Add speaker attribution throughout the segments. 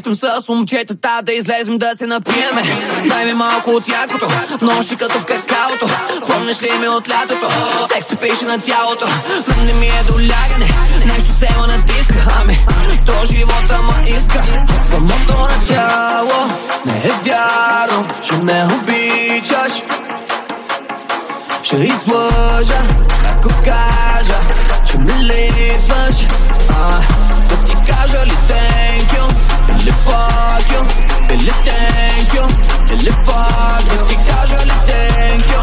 Speaker 1: Обичам с момчетата да излезем да се напиеме. Дай ми малко от якото, нощи като в какаото. Помниш ли ми от лятото? Секс ти пише на тялото. Мен не ми е до лягане, нещо се ма натиска. Ами, то живота ма иска. От самото начало не е вярно, че ме обичаш. Ще излъжа, ако кажа, че ми липсваш. Да ти кажа ли thank you, или fuck you, или thank you, или fuck you. Да ти кажа ли thank you,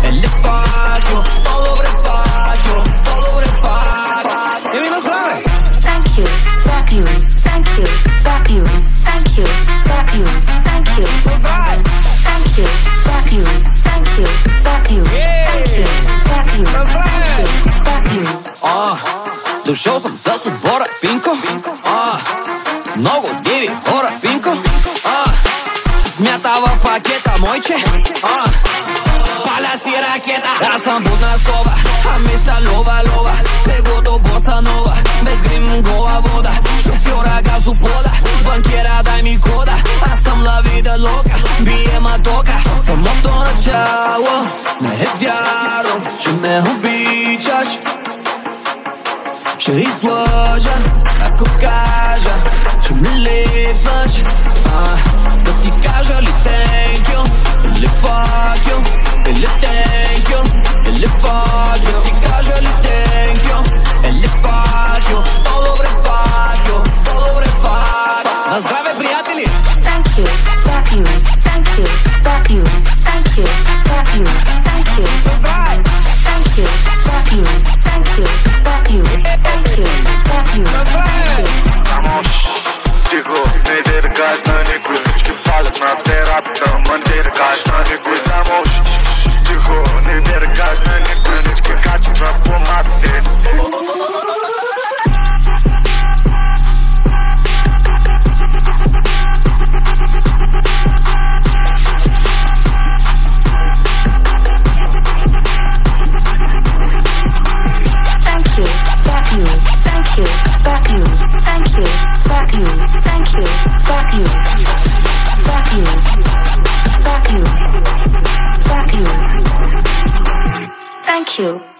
Speaker 1: или fuck you. По-добре fuck you, по-добре fuck. Еми на здраве!
Speaker 2: Thank you, fuck you, thank you, fuck you, thank you, fuck you, thank you.
Speaker 1: На здраве!
Speaker 2: Thank you, fuck you, thank you, fuck you, thank you, fuck you, thank you, fuck you.
Speaker 1: Дошъл съм с отбора, Пинко. Много диви хора, Пинко. Смята в пакета, мойче. Паля си ракета. Аз съм будна сова, а миста лова. Фегото боса нова, без грим гола вода. Шофьора газопода, банкера дай ми кода. Аз съм ла вида лока, бие матока. Самото начало не е вярно, че ме обичаш. Ще излъжа, ако кажа, че ми липсваш. Да ти кажа ли thank you, или fuck you, или thank you, или fuck you. Да ти кажа ли thank you, или fuck you. По-добре fuck you, по-добре fuck. На здраве, приятели!
Speaker 2: Thank you, fuck you, thank you, fuck you, thank you, fuck you, thank you.
Speaker 1: На здраве!
Speaker 2: Thank you, fuck you, thank you, fuck you, thank you, fuck you, thank you.
Speaker 3: Тихо, не дергаш на никой, всички палят на терапията, ма не дергаш на никой. Само тихо, не дергаш на никой, всички качат на помадите.
Speaker 2: Fuck you, thank you, fuck you, thank you, fuck you, fuck you, fuck you, fuck you, fuck you, thank you.